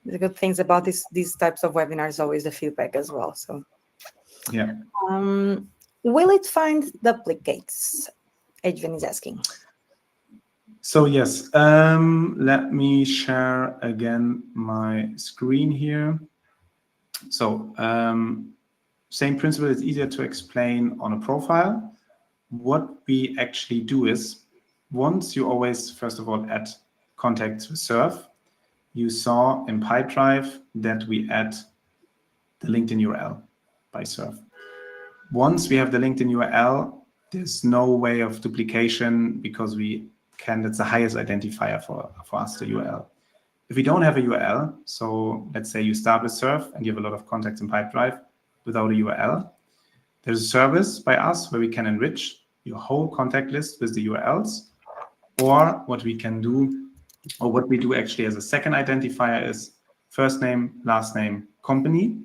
The good things about these types of webinars always the feedback as well. So yeah. Will it find duplicates? Adrian is asking. So yes, let me share again my screen here. So same principle, it's easier to explain on a profile. What we actually do is, once you always, first of all, add contacts with Surf, you saw in Pipedrive that we add the LinkedIn URL by Surf. Once we have the LinkedIn URL, there's no way of duplication because we that's the highest identifier for us, the URL. If we don't have a URL, so let's say you start with Surf and you have a lot of contacts in Pipedrive without a URL, there's a service by us where we can enrich your whole contact list with the URLs. Or what we can do, or what we do actually as a second identifier is first name, last name, company.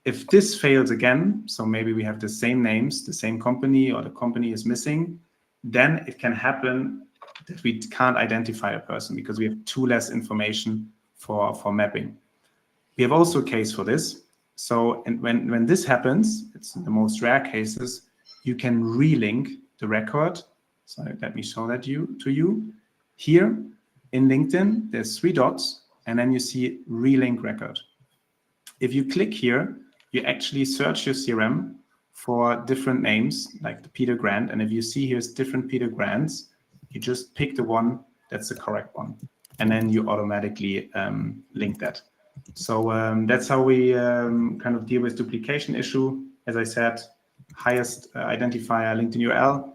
If this fails again, so maybe we have the same names, the same company, or the company is missing, then it can happen that we can't identify a person because we have too less information for mapping. We have also a case for this. So and when this happens, it's in the most rare cases, you can relink the record. So let me show that to you. Here in LinkedIn, there's 3 dots, and then you see relink record. If you click here, you actually search your CRM for different names, like the Peter Grant. And if you see here's different Peter Grants, you just pick the one that's the correct one. And then you automatically link that. So that's how we kind of deal with duplication issue. As I said, highest identifier LinkedIn URL.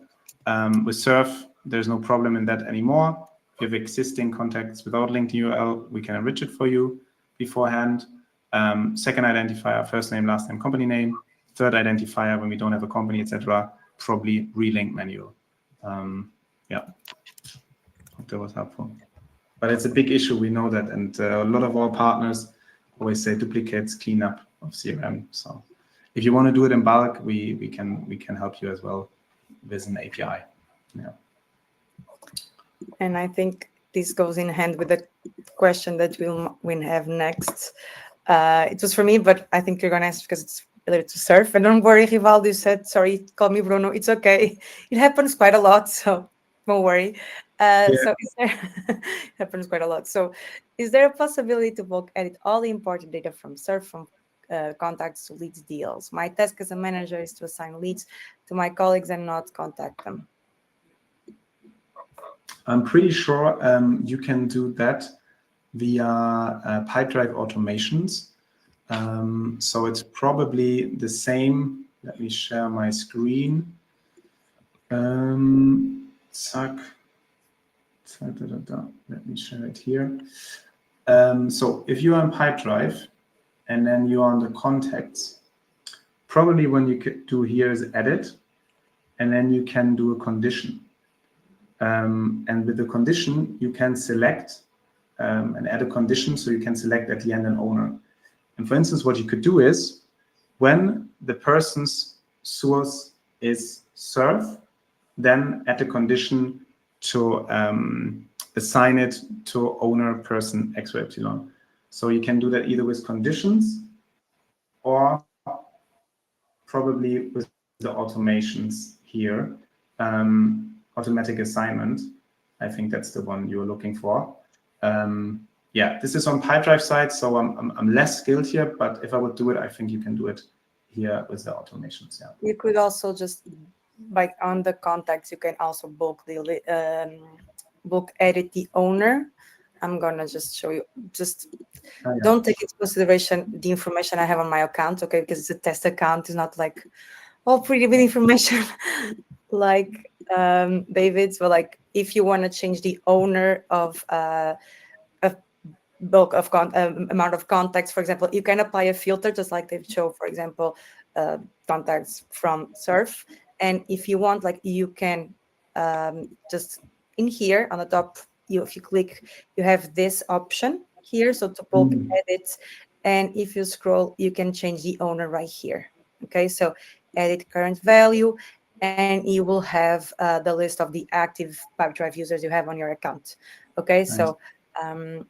With Surf, there's no problem in that anymore. If you have existing contacts without LinkedIn URL, we can enrich it for you beforehand. Second identifier, first name, last name, company name. Third identifier, when we don't have a company, etc., probably relink manual. Yeah, hope that was helpful. But it's a big issue, we know that, and a lot of our partners always say duplicates, cleanup of CRM. So if you want to do it in bulk, we can help you as well with an API. Yeah. And I think this goes in hand with the question that we'll have next. It was for me, but I think you're going to ask because it's related to Surf. And don't worry, Rivaldo said, sorry, call me Bruno. It's okay. It happens quite a lot, so don't worry. So it happens quite a lot. So is there a possibility to bulk edit all the important data from Surf, from contacts to leads deals? My task as a manager is to assign leads to my colleagues and not contact them. I'm pretty sure you can do that via Pipedrive automations. So it's probably the same. Let me share my screen. Let me share it here. So if you are in Pipedrive and then you are on the contacts, probably when you could do here is edit, and then you can do a condition. And with the condition, you can select and add a condition, so you can select at the end an owner. And for instance, what you could do is when the person's source is Surf, then add a condition to assign it to owner person X or Epsilon. So you can do that either with conditions or probably with the automations here. Automatic assignment. I think that's the one you're looking for. Yeah, this is on Pipedrive side, so I'm less skilled here, but if I would do it, I think you can do it here with the automations. Yeah. You could also just, like on the contacts, you can also bulk edit the owner. I'm gonna just show you. Just don't take into consideration the information I have on my account, okay? Because it's a test account. It's not like all pretty bit information like David's. But like, if you want to change the owner of a bulk of amount of contacts, for example, you can apply a filter just like they've shown, for example, contacts from Surf. And if you want, like, you can just in here on the top, if you click, you have this option here, so to bulk edit. And if you scroll, you can change the owner right here. Okay, so edit current value, and you will have the list of the active Pipedrive users you have on your account. Okay, nice.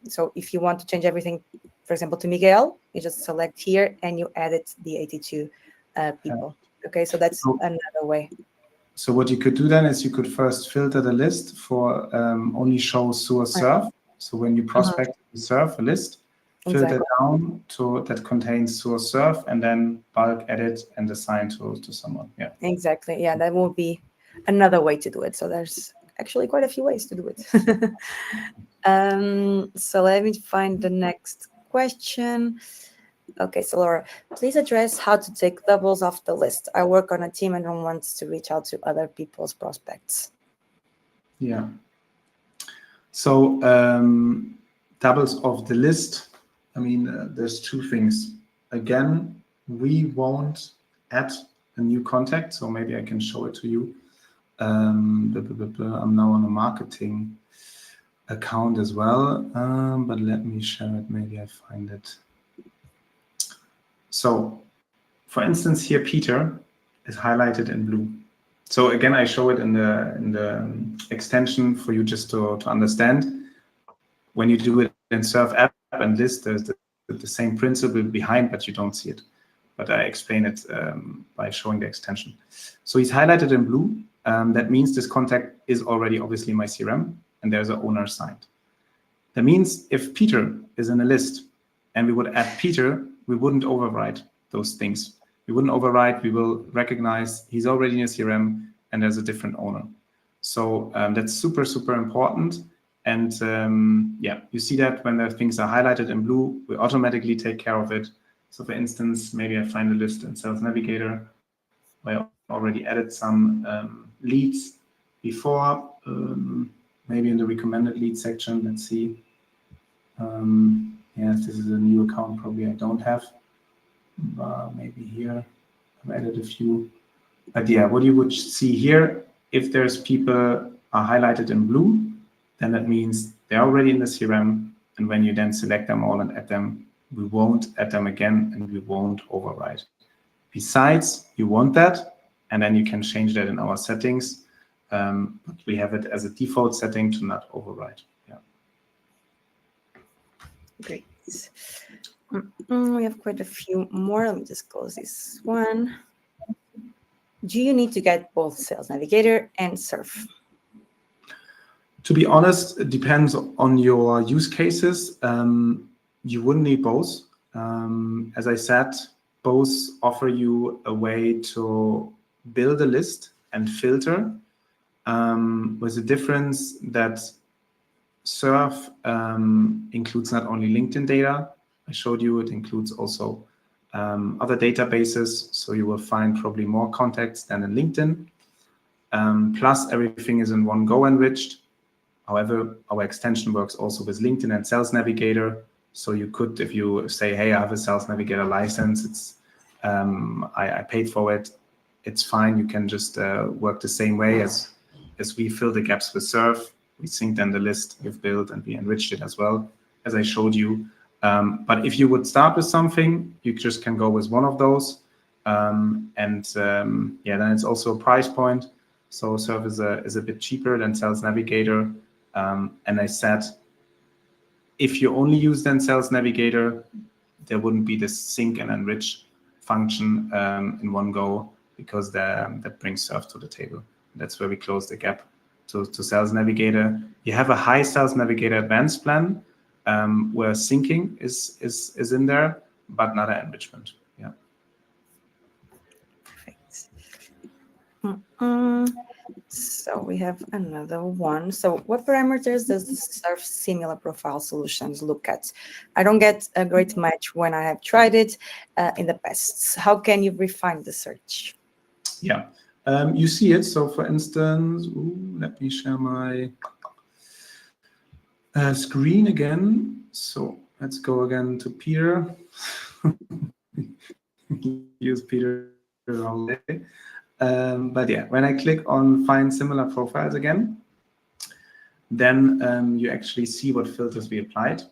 So if you want to change everything, for example, to Miguel, you just select here and you edit the 82 people. Okay, so that's another way. So what you could do then is you could first filter the list for only show source Surf. So when you prospect Surf a list, filter down to that contains source Surf, and then bulk edit and assign to someone. Yeah. Exactly. Yeah, that will be another way to do it. So there's actually quite a few ways to do it. So let me find the next question. Okay, so Laura, please address how to take doubles off the list. I work on a team and don't want to reach out to other people's prospects. Yeah. So doubles of the list. I mean, there's two things. Again, we won't add a new contact, so maybe I can show it to you. I'm now on a marketing account as well, but let me share it. Maybe I find it. So, for instance, here Peter is highlighted in blue. So again, I show it in the extension for you just to understand. When you do it in Surf app and list, there's the same principle behind, but you don't see it. But I explain it by showing the extension. So he's highlighted in blue. That means this contact is already obviously my CRM, and there's an owner signed. That means if Peter is in a list and we would add Peter, we wouldn't override those things. We wouldn't override, we will recognize he's already in a CRM and there's a different owner. So that's super, super important. And yeah, you see that when the things are highlighted in blue, we automatically take care of it. So for instance, maybe I find a list in Sales Navigator where I already added some leads before, maybe in the recommended lead section. Let's see. Yes, this is a new account, probably I don't have. Maybe here I've added a few. But yeah, what you would see here, if there's people are highlighted in blue, then that means they're already in the CRM. And when you then select them all and add them, we won't add them again and we won't override. Besides, you want that, and then you can change that in our settings. But we have it as a default setting to not override. Yeah. Great. We have quite a few more. Let me just close this one. Do you need to get both Sales Navigator and Surf? To be honest, it depends on your use cases. You wouldn't need both. As I said, both offer you a way to build a list and filter, with the difference that Surf includes not only LinkedIn data. I showed you it includes also other databases, so you will find probably more contacts than in LinkedIn. Plus, everything is in one go enriched. However, our extension works also with LinkedIn and Sales Navigator. So you could, if you say, hey, I have a Sales Navigator license, it's I paid for it, it's fine. You can just work the same way as we fill the gaps with Surf. We sync then the list we've built and we enriched it as well, as I showed you. But if you would start with something, you just can go with one of those. Yeah, then it's also a price point. So Surf is a bit cheaper than Sales Navigator. And I said, if you only use then Sales Navigator, there wouldn't be this sync and enrich function in one go, because that brings Surf to the table. That's where we close the gap to Sales Navigator. You have a high Sales Navigator Advanced plan where syncing is in there, but not an enrichment. Yeah. Perfect. So we have another one. So what parameters does the Surf similar profile solutions look at? I don't get a great match when I have tried it in the past. How can you refine the search? Yeah, you see it. So for instance, let me share my screen again. So let's go again to Peter. Use Peter all day. But yeah, when I click on find similar profiles again, then you actually see what filters we applied.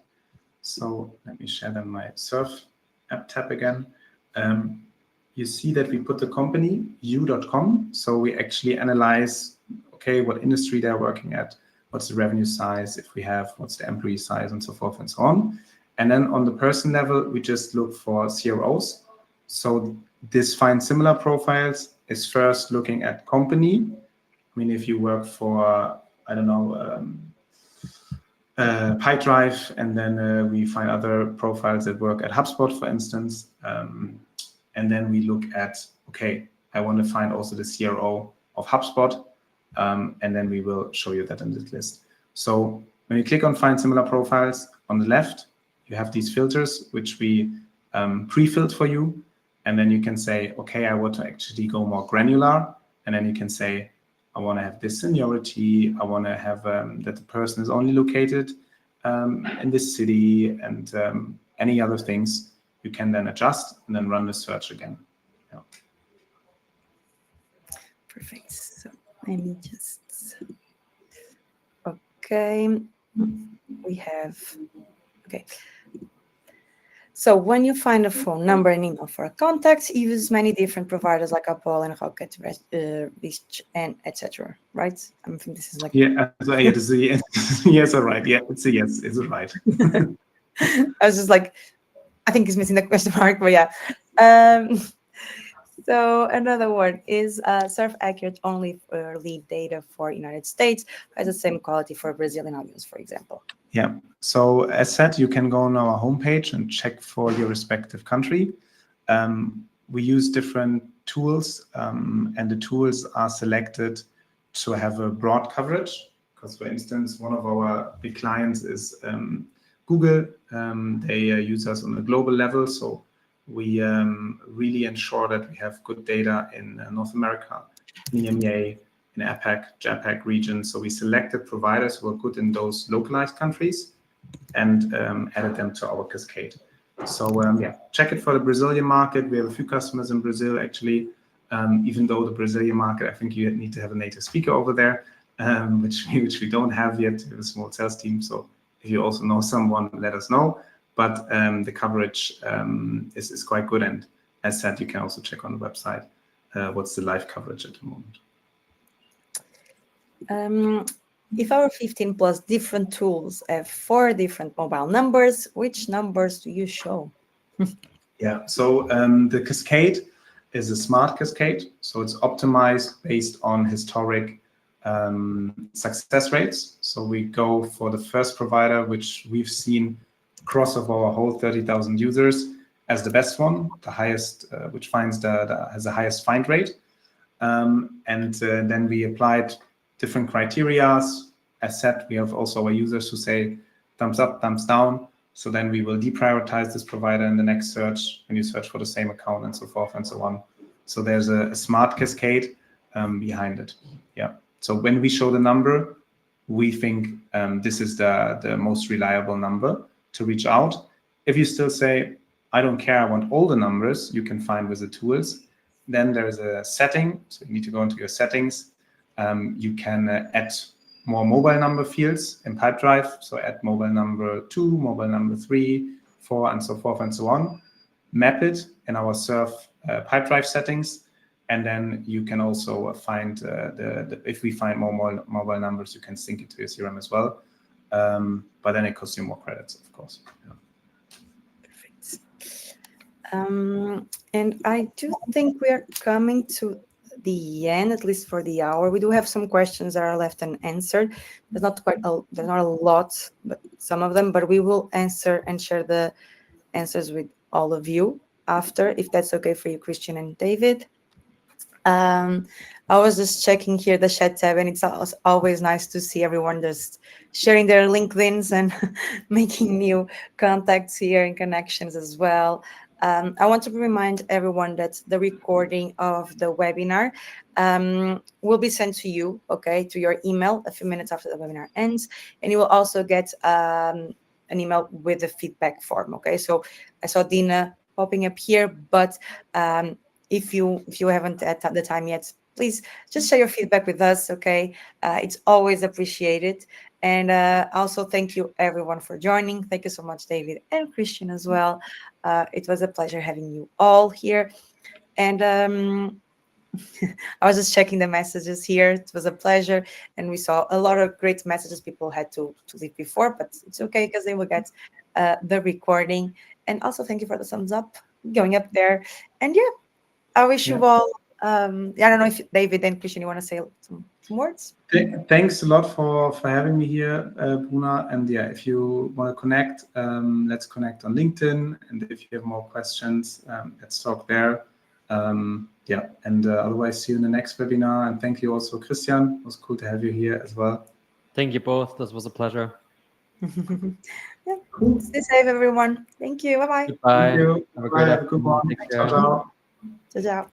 So let me share them my Surf app tab again. You see that we put the company you.com. So we actually analyze, okay, what industry they're working at, what's the revenue size, if we have, what's the employee size, and so forth and so on. And then on the person level, we just look for CROs. So this find similar profiles is first looking at company. I mean, if you work for, I don't know, Pipedrive, and then we find other profiles that work at HubSpot, for instance. And then we look at, okay, I want to find also the CRO of HubSpot. And then we will show you that in this list. So when you click on find similar profiles on the left, you have these filters, which we pre-filled for you. And then you can say, okay, I want to actually go more granular. And then you can say, I want to have this seniority. I want to have that the person is only located in this city, and any other things you can then adjust and then run the search again. Yeah. Perfect. So let me just, okay. We have, okay. So when you find a phone number and email for a contact, you use many different providers like Apple and Rocket, Reach, and etc. Right? I think this is like it is a yes. Yes, all right. Yeah, it's a yes. It's all right. I was just like, I think he's missing the question mark, but yeah. So another one is Surf Accurate only for lead data for United States has the same quality for Brazilian audience, for example. Yeah. So as said, you can go on our homepage and check for your respective country. We use different tools, and the tools are selected to have a broad coverage. Because, for instance, one of our big clients is Google. They use us on a global level, so we really ensure that we have good data in North America, in EMEA, in APAC, JAPAC region. So we selected providers who are good in those localized countries and added them to our cascade. So check it for the Brazilian market. We have a few customers in Brazil, actually. Even though the Brazilian market, I think you need to have a native speaker over there, which we don't have yet. We have a small sales team. So if you also know someone, let us know. But the coverage is quite good. And as said, you can also check on the website what's the live coverage at the moment. If our 15 plus different tools have 4 different mobile numbers, which numbers do you show? Yeah, so the cascade is a smart cascade. So it's optimized based on historic success rates. So we go for the first provider, which we've seen across of our whole 30,000 users as the best one, the highest, which finds has the highest find rate. Then we applied different criteria. As said, we have also our users who say thumbs up, thumbs down. So then we will deprioritize this provider in the next search when you search for the same account and so forth and so on. So there's a smart cascade behind it. Yeah. So when we show the number, we think this is the most reliable number to reach out. If you still say, I don't care, I want all the numbers, you can find with the tools. Then there's a setting. So you need to go into your settings. You can add more mobile number fields in Pipedrive. So add mobile number 2, mobile number 3, 4, and so forth and so on. Map it in our Surf Pipedrive settings. And then you can also find, if we find more mobile numbers, you can sync it to your CRM as well. But then it costs you more credits, of course. Yeah. Perfect. And I do think we are coming to the end, at least for the hour. We do have some questions that are left unanswered. There's not a lot, but some of them. But we will answer and share the answers with all of you after, if that's okay for you, Christian and David. I was just checking here the chat tab, and it's always nice to see everyone just sharing their LinkedIns and making new contacts here and connections as well. I want to remind everyone that the recording of the webinar will be sent to you, okay, to your email a few minutes after the webinar ends, and you will also get an email with the feedback form, okay? So I saw Dina popping up here, but if you haven't had the time yet, please just share your feedback with us, okay? It's always appreciated. And also thank you everyone for joining. Thank you so much, David and Christian as well. It was a pleasure having you all here. And I was just checking the messages here. It was a pleasure. And we saw a lot of great messages people had to leave before, but it's okay because they will get the recording. And also thank you for the thumbs up going up there. And yeah, I wish you all, I don't know if David and Christian, you want to say some words? Thanks a lot for having me here, Bruna. And yeah, if you want to connect, let's connect on LinkedIn. And if you have more questions, let's talk there. Yeah, and otherwise see you in the next webinar. And thank you also, Christian. It was cool to have you here as well. Thank you both. This was a pleasure. Yeah. Cool. Stay safe, everyone. Thank you. Bye-bye. Goodbye. Thank you. Have a great Have a good one. Take care. Ciao, ciao. Ciao, ciao.